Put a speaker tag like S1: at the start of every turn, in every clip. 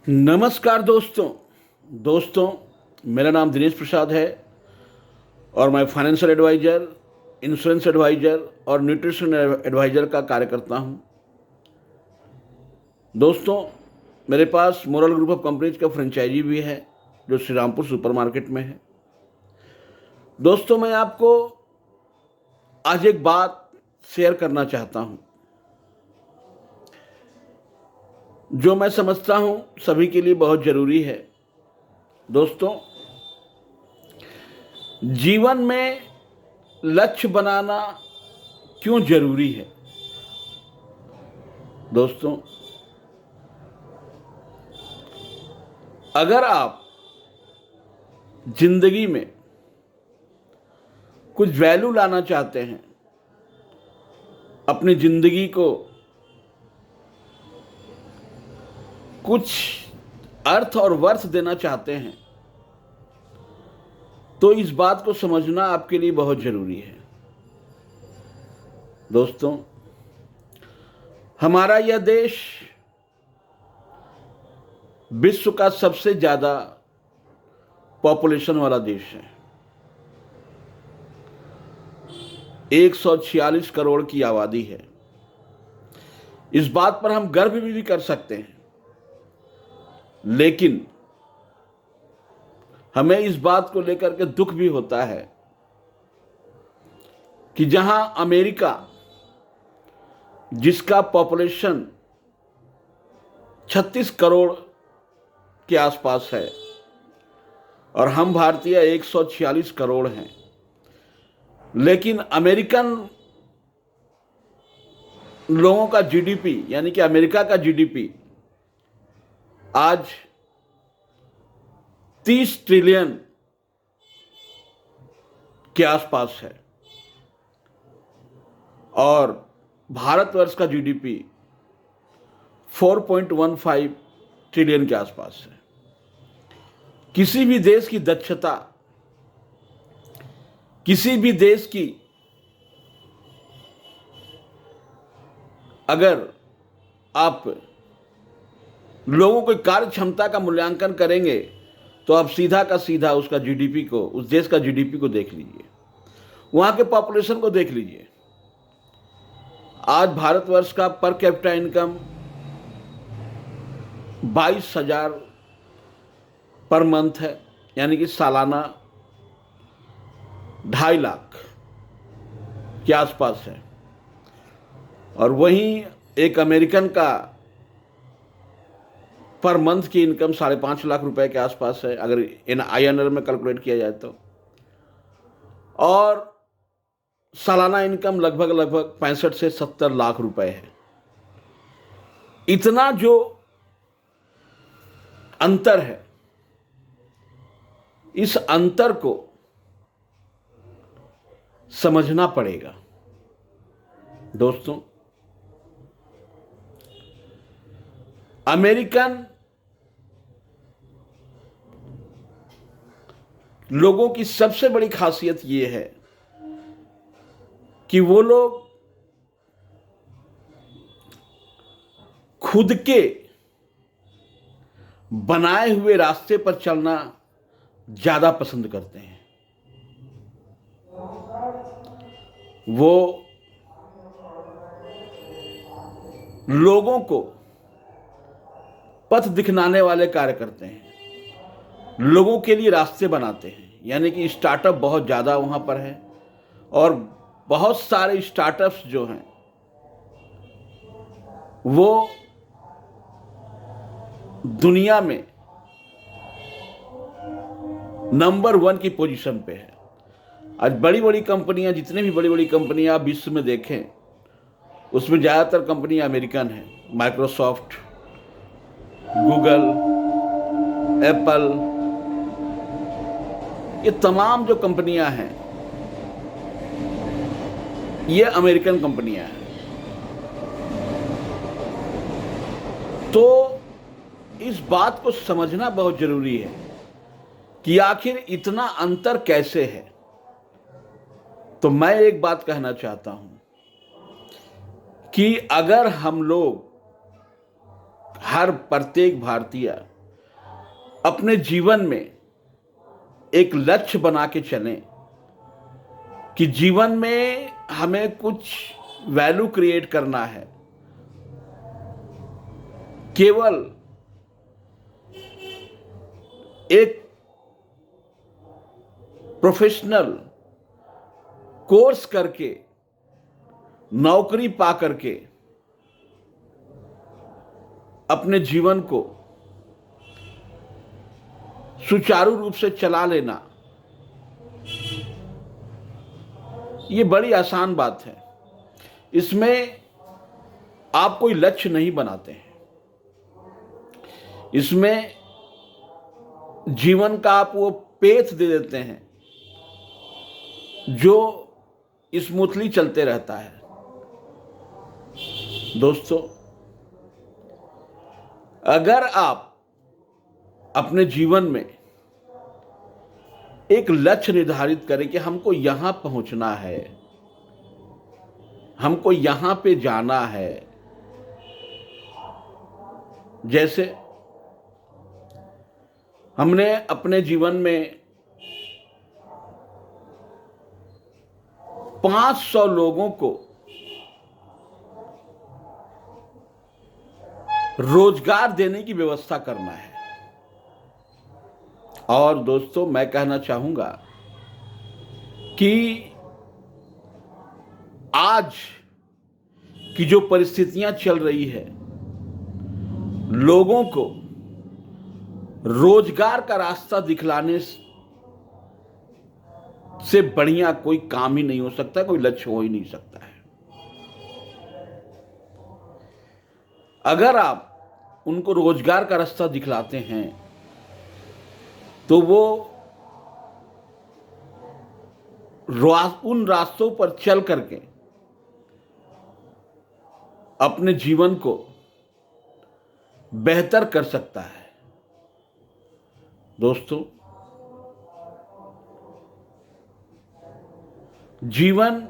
S1: नमस्कार दोस्तों मेरा नाम दिनेश प्रसाद है और मैं फाइनेंशियल एडवाइज़र, इंश्योरेंस एडवाइज़र और न्यूट्रिशन एडवाइज़र का कार्य करता हूं। दोस्तों, मेरे पास मोरल ग्रुप ऑफ कंपनीज का फ्रेंचाइजी भी है जो श्री रामपुर सुपरमार्केट में है। दोस्तों, मैं आपको आज एक बात शेयर करना चाहता हूं जो मैं समझता हूं सभी के लिए बहुत ज़रूरी है। दोस्तों, जीवन में लक्ष्य बनाना क्यों जरूरी है? दोस्तों, अगर आप जिंदगी में कुछ वैल्यू लाना चाहते हैं, अपनी जिंदगी को कुछ अर्थ और वर्थ देना चाहते हैं, तो इस बात को समझना आपके लिए बहुत जरूरी है। दोस्तों, हमारा यह देश विश्व का सबसे ज्यादा पॉपुलेशन वाला देश है। 146 करोड़ की आबादी है। इस बात पर हम गर्व भी कर सकते हैं, लेकिन हमें इस बात को लेकर के दुख भी होता है कि जहां अमेरिका, जिसका पॉपुलेशन 36 करोड़ के आसपास है, और हम भारतीय 146 करोड़ हैं, लेकिन अमेरिकन लोगों का जीडीपी यानी कि अमेरिका का जीडीपी आज 30 ट्रिलियन के आसपास है और भारतवर्ष का जीडीपी 4.15 ट्रिलियन के आसपास है। किसी भी देश की दक्षता, किसी भी देश की अगर आप लोगों की कार्य क्षमता का मूल्यांकन करेंगे तो आप सीधा का सीधा उसका जीडीपी को, उस देश का जीडीपी को देख लीजिए, वहां के पॉपुलेशन को देख लीजिए। आज भारतवर्ष का per capita income 22,000 per month है, यानी कि सालाना 2.5 लाख के आसपास है। और वहीं एक अमेरिकन का पर मंथ की इनकम 5.5 लाख रुपए के आसपास है, अगर INR में कैलकुलेट किया जाए तो। और सालाना इनकम लगभग 65 से 70 लाख रुपए है। इतना जो अंतर है, इस अंतर को समझना पड़ेगा। दोस्तों, अमेरिकन लोगों की सबसे बड़ी खासियत यह है कि वो लोग खुद के बनाए हुए रास्ते पर चलना ज्यादा पसंद करते हैं। वो लोगों को पथ दिखलाने वाले कार्य करते हैं, लोगों के लिए रास्ते बनाते हैं। यानी कि स्टार्टअप बहुत ज़्यादा वहाँ पर है और बहुत सारे स्टार्टअप्स जो हैं वो दुनिया में नंबर 1 की पोजीशन पे है। आज बड़ी बड़ी कंपनियां, जितने भी बड़ी बड़ी कंपनियां आप विश्व में देखें, उसमें ज़्यादातर कंपनियां अमेरिकन हैं। माइक्रोसॉफ्ट, गूगल, एप्पल, ये तमाम जो कंपनियां हैं ये अमेरिकन कंपनियां हैं। तो इस बात को समझना बहुत जरूरी है कि आखिर इतना अंतर कैसे है। तो मैं एक बात कहना चाहता हूं कि अगर हम लोग हर प्रत्येक भारतीय अपने जीवन में एक लक्ष्य बना के चलें कि जीवन में हमें कुछ वैल्यू क्रिएट करना है। केवल एक प्रोफेशनल कोर्स करके, नौकरी पा करके अपने जीवन को सुचारू रूप से चला लेना, ये बड़ी आसान बात है। इसमें आप कोई लक्ष्य नहीं बनाते हैं, इसमें जीवन का आप वो पेथ दे देते हैं जो स्मूथली चलते रहता है। दोस्तों, अगर आप अपने जीवन में एक लक्ष्य निर्धारित करें कि हमको यहां पहुंचना है, हमको यहां पे जाना है, जैसे हमने अपने जीवन में 500 लोगों को रोजगार देने की व्यवस्था करना है। और दोस्तों, मैं कहना चाहूंगा कि आज की जो परिस्थितियां चल रही है, लोगों को रोजगार का रास्ता दिखलाने से बढ़िया कोई काम ही नहीं हो सकता, कोई लक्ष्य हो ही नहीं सकता है। अगर आप उनको रोजगार का रास्ता दिखलाते हैं तो वो उन रास्तों पर चल करके अपने जीवन को बेहतर कर सकता है। दोस्तों, जीवन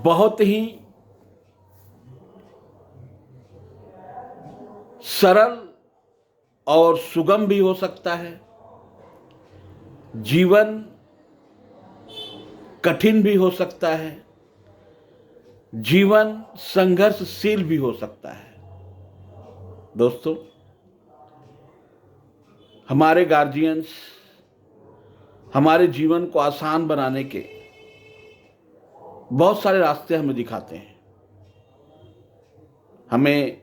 S1: बहुत ही सरल और सुगम भी हो सकता है, जीवन कठिन भी हो सकता है, जीवन संघर्षशील भी हो सकता है। दोस्तों, हमारे गार्जियंस हमारे जीवन को आसान बनाने के बहुत सारे रास्ते हमें दिखाते हैं। हमें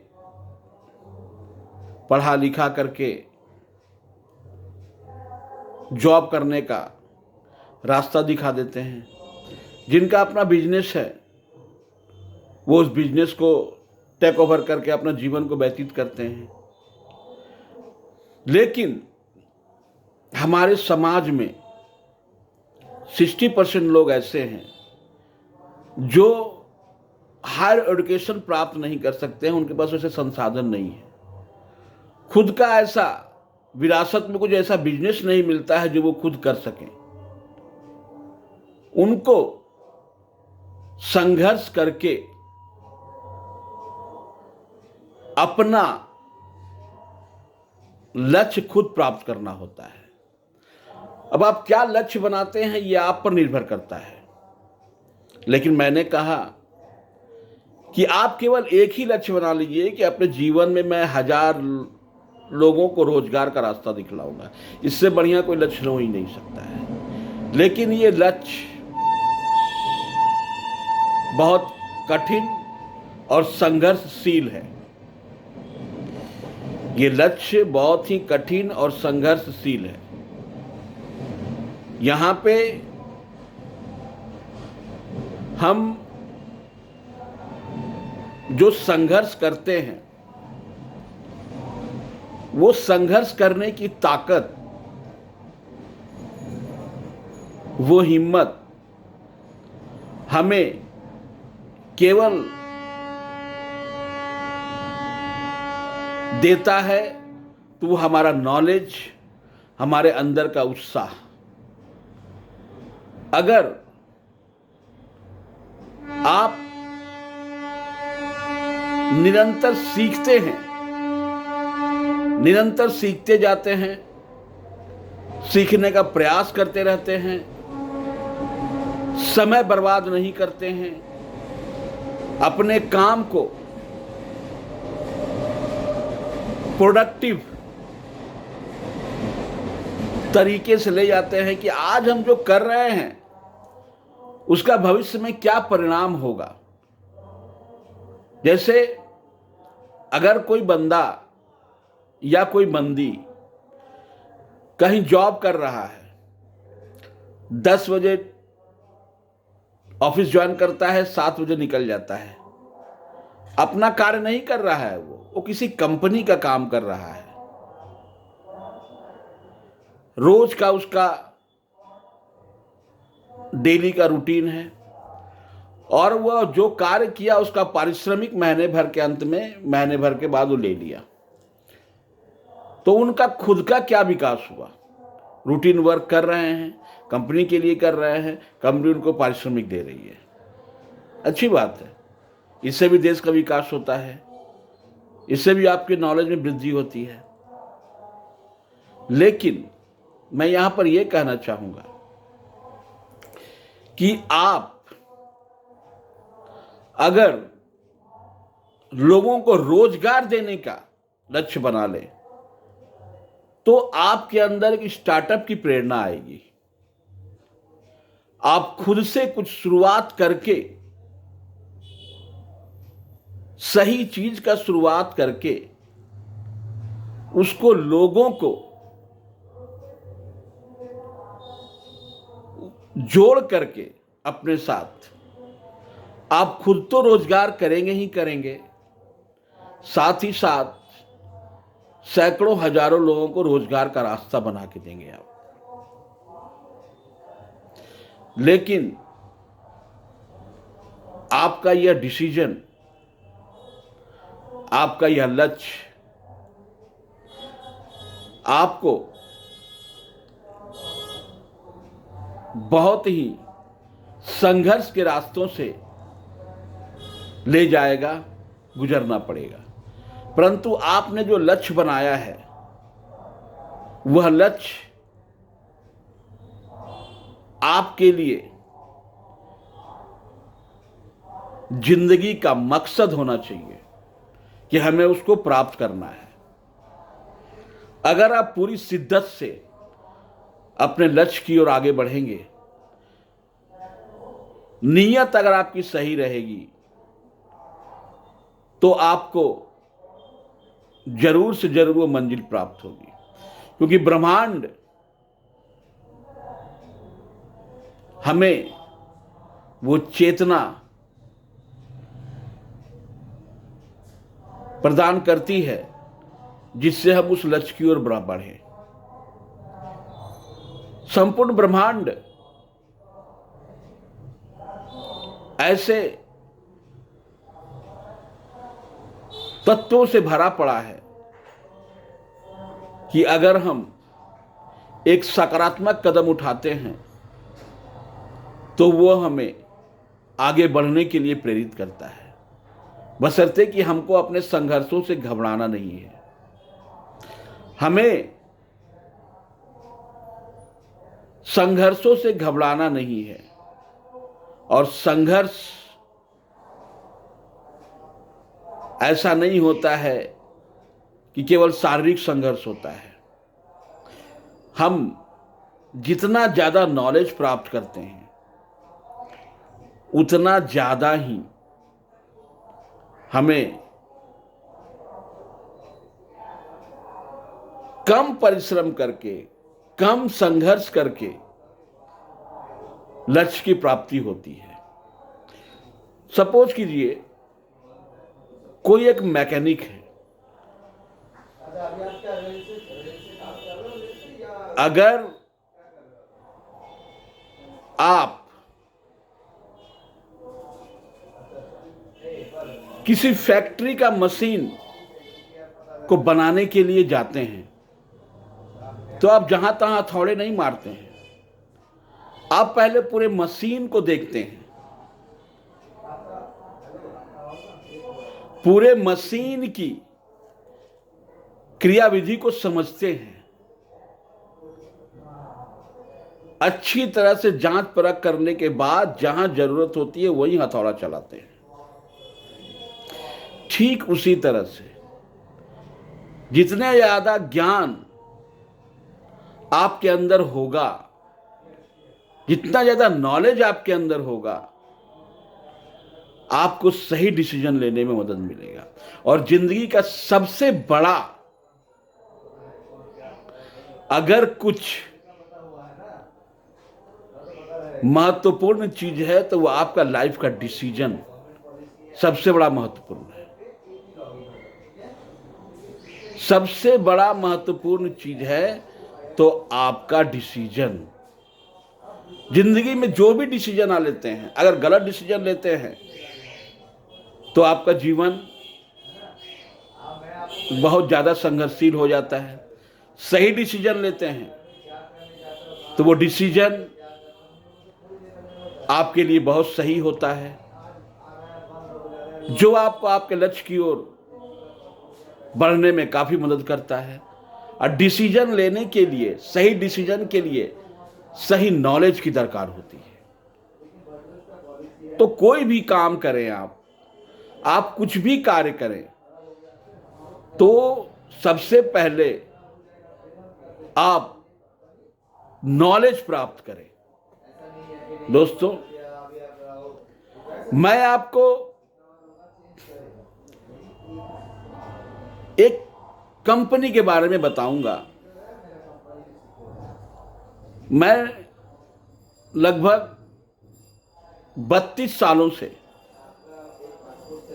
S1: पढ़ा लिखा करके जॉब करने का रास्ता दिखा देते हैं। जिनका अपना बिजनेस है, वो उस बिजनेस को टेक ओवर करके अपना जीवन को व्यतीत करते हैं। लेकिन हमारे समाज में 60% लोग ऐसे हैं जो हायर एजुकेशन प्राप्त नहीं कर सकते हैं, उनके पास ऐसे संसाधन नहीं है, खुद का ऐसा विरासत में कुछ ऐसा बिजनेस नहीं मिलता है जो वो खुद कर सकें। उनको संघर्ष करके अपना लक्ष्य खुद प्राप्त करना होता है। अब आप क्या लक्ष्य बनाते हैं ये आप पर निर्भर करता है, लेकिन मैंने कहा कि आप केवल एक ही लक्ष्य बना लीजिए कि अपने जीवन में मैं 1000 लोगों को रोजगार का रास्ता दिखलाऊंगा। इससे बढ़िया कोई लक्ष्य हो ही नहीं सकता है। लेकिन ये लक्ष्य बहुत कठिन और संघर्षशील है। ये लक्ष्य बहुत ही कठिन और संघर्षशील है। यहां पे हम जो संघर्ष करते हैं, वो संघर्ष करने की ताकत, वो हिम्मत हमें केवल देता है तो वो हमारा नॉलेज, हमारे अंदर का उत्साह। अगर आप निरंतर सीखते हैं, निरंतर सीखते जाते हैं, सीखने का प्रयास करते रहते हैं, समय बर्बाद नहीं करते हैं, अपने काम को प्रोडक्टिव तरीके से ले जाते हैं कि आज हम जो कर रहे हैं उसका भविष्य में क्या परिणाम होगा। जैसे अगर कोई बंदा या कोई बंदी कहीं जॉब कर रहा है, 10 बजे ऑफिस ज्वाइन करता है, 7 बजे निकल जाता है, अपना कार्य नहीं कर रहा है, वो किसी कंपनी का काम कर रहा है। रोज का उसका डेली का रूटीन है और वह जो कार्य किया उसका पारिश्रमिक महीने भर के अंत में, महीने भर के बाद वो ले लिया। तो उनका खुद का क्या विकास हुआ? रूटीन वर्क कर रहे हैं, कंपनी के लिए कर रहे हैं, कंपनी उनको पारिश्रमिक दे रही है, अच्छी बात है, इससे भी देश का विकास होता है, इससे भी आपके नॉलेज में वृद्धि होती है। लेकिन मैं यहां पर यह कहना चाहूंगा कि आप अगर लोगों को रोजगार देने का लक्ष्य बना लें तो आपके अंदर एक स्टार्टअप की प्रेरणा आएगी। आप खुद से कुछ शुरुआत करके, सही चीज का शुरुआत करके उसको लोगों को जोड़ करके अपने साथ आप खुद तो रोजगार करेंगे ही करेंगे, साथ ही साथ सैकड़ों हजारों लोगों को रोजगार का रास्ता बना के देंगे आप। लेकिन आपका यह डिसीजन, आपका यह लक्ष्य आपको बहुत ही संघर्ष के रास्तों से ले जाएगा, गुजरना पड़ेगा। परंतु आपने जो लक्ष्य बनाया है वह लक्ष्य आपके लिए जिंदगी का मकसद होना चाहिए कि हमें उसको प्राप्त करना है। अगर आप पूरी शिद्दत से अपने लक्ष्य की ओर आगे बढ़ेंगे, नीयत अगर आपकी सही रहेगी, तो आपको जरूर से जरूर वो मंजिल प्राप्त होगी। क्योंकि ब्रह्मांड हमें वो चेतना प्रदान करती है जिससे हम उस लक्ष्य की ओर बढ़ें। संपूर्ण ब्रह्मांड ऐसे तत्वों से भरा पड़ा है कि अगर हम एक सकारात्मक कदम उठाते हैं तो वो हमें आगे बढ़ने के लिए प्रेरित करता है, बशर्ते कि हमको अपने संघर्षों से घबराना नहीं है। हमें संघर्षों से घबराना नहीं है। और संघर्ष ऐसा नहीं होता है कि केवल शारीरिक संघर्ष होता है। हम जितना ज्यादा नॉलेज प्राप्त करते हैं उतना ज्यादा ही हमें कम परिश्रम करके, कम संघर्ष करके लक्ष्य की प्राप्ति होती है। सपोज कीजिए कोई एक मैकेनिक है, अगर आप किसी फैक्ट्री का मशीन को बनाने के लिए जाते हैं तो आप जहां तहां हथौड़े नहीं मारते हैं, आप पहले पूरे मशीन को देखते हैं। पूरे मशीन की क्रियाविधि को समझते हैं, अच्छी तरह से जांच परख करने के बाद जहां जरूरत होती है वहीं हथौड़ा चलाते हैं। ठीक उसी तरह से जितने ज्यादा ज्ञान आपके अंदर होगा, जितना ज्यादा नॉलेज आपके अंदर होगा, आपको सही डिसीजन लेने में मदद मिलेगा। और जिंदगी का सबसे बड़ा अगर कुछ महत्वपूर्ण चीज है तो वो आपका लाइफ का डिसीजन सबसे बड़ा महत्वपूर्ण है। सबसे बड़ा महत्वपूर्ण चीज है तो आपका डिसीजन। जिंदगी में जो भी डिसीजन आ लेते हैं, अगर गलत डिसीजन लेते हैं तो आपका जीवन बहुत ज्यादा संघर्षशील हो जाता है। सही डिसीजन लेते हैं तो वो डिसीजन आपके लिए बहुत सही होता है, जो आपको आपके लक्ष्य की ओर बढ़ने में काफी मदद करता है। और डिसीजन लेने के लिए, सही डिसीजन के लिए सही नॉलेज की दरकार होती है। तो कोई भी काम करें, आप कुछ भी कार्य करें, तो सबसे पहले आप नॉलेज प्राप्त करें। दोस्तों, मैं आपको एक कंपनी के बारे में बताऊंगा। मैं लगभग 32 सालों से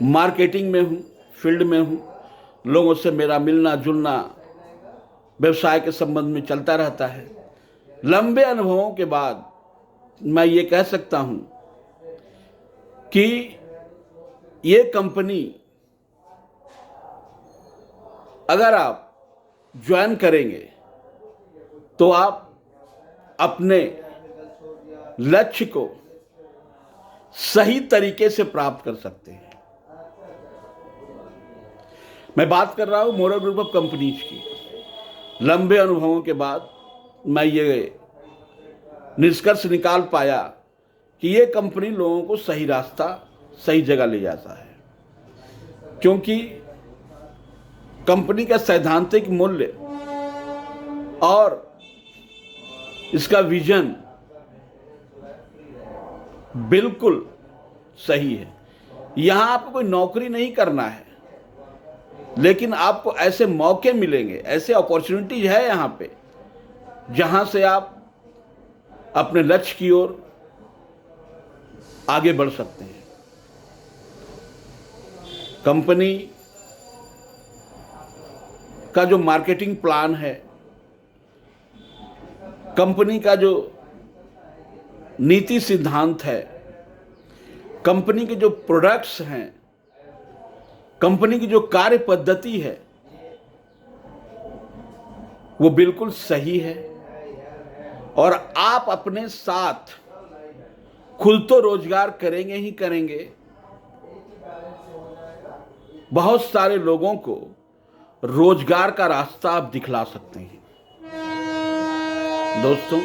S1: मार्केटिंग में हूं, फील्ड में हूं। लोगों से मेरा मिलना जुलना व्यवसाय के संबंध में चलता रहता है। लंबे अनुभवों के बाद मैं ये कह सकता हूं कि ये कंपनी अगर आप ज्वाइन करेंगे तो आप अपने लक्ष्य को सही तरीके से प्राप्त कर सकते हैं। मैं बात कर रहा हूं मोरल ग्रुप ऑफ कंपनीज की। लंबे अनुभवों के बाद मैं ये निष्कर्ष निकाल पाया कि ये कंपनी लोगों को सही रास्ता, सही जगह ले जाता है, क्योंकि कंपनी का सैद्धांतिक मूल्य और इसका विजन बिल्कुल सही है। यहां आपको कोई नौकरी नहीं करना है, लेकिन आपको ऐसे मौके मिलेंगे, ऐसे अपॉर्चुनिटीज है यहां पे, जहां से आप अपने लक्ष्य की ओर आगे बढ़ सकते हैं। कंपनी का जो मार्केटिंग प्लान है, कंपनी का जो नीति सिद्धांत है, कंपनी के जो प्रोडक्ट्स हैं, कंपनी की जो कार्य पद्धति है, वो बिल्कुल सही है। और आप अपने साथ खुद तो रोजगार करेंगे ही करेंगे, बहुत सारे लोगों को रोजगार का रास्ता आप दिखला सकते हैं। दोस्तों,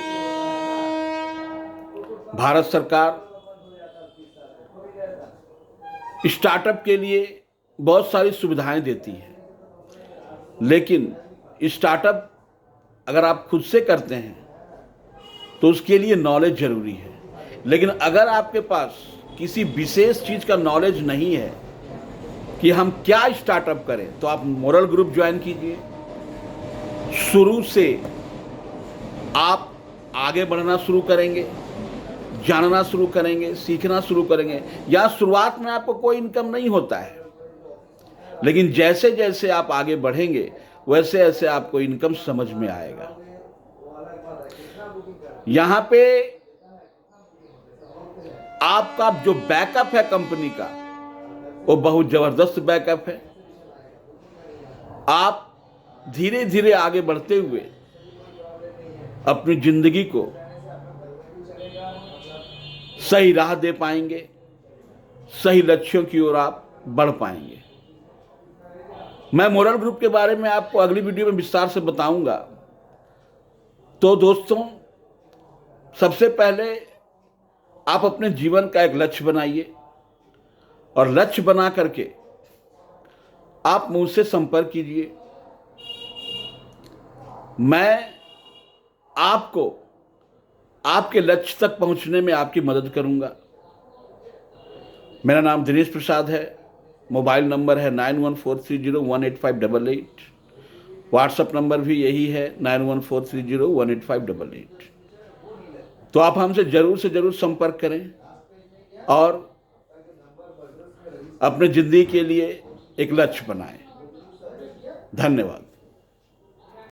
S1: भारत सरकार स्टार्टअप के लिए बहुत सारी सुविधाएं देती है, लेकिन स्टार्टअप अगर आप खुद से करते हैं तो उसके लिए नॉलेज जरूरी है। लेकिन अगर आपके पास किसी विशेष चीज का नॉलेज नहीं है कि हम क्या स्टार्टअप करें, तो आप मोरल ग्रुप ज्वाइन कीजिए। शुरू से आप आगे बढ़ना शुरू करेंगे, जानना शुरू करेंगे, सीखना शुरू करेंगे। या शुरुआत में आपको कोई इनकम नहीं होता है, लेकिन जैसे जैसे आप आगे बढ़ेंगे वैसे वैसे आपको इनकम समझ में आएगा। यहां पे आपका जो बैकअप है कंपनी का, वो बहुत जबरदस्त बैकअप है। आप धीरे धीरे आगे बढ़ते हुए अपनी जिंदगी को सही राह दे पाएंगे, सही लक्ष्यों की ओर आप बढ़ पाएंगे। मैं मोरल ग्रुप के बारे में आपको अगली वीडियो में विस्तार से बताऊंगा। तो दोस्तों, सबसे पहले आप अपने जीवन का एक लक्ष्य बनाइए और लक्ष्य बना करके आप मुझसे संपर्क कीजिए। मैं आपको आपके लक्ष्य तक पहुंचने में आपकी मदद करूंगा। मेरा नाम दिनेश प्रसाद है। मोबाइल नंबर है 9143018588। व्हाट्सएप नंबर भी यही है 9143018588। तो आप हमसे ज़रूर से ज़रूर संपर्क करें और अपने ज़िंदगी के लिए एक लक्ष्य बनाएं। धन्यवाद।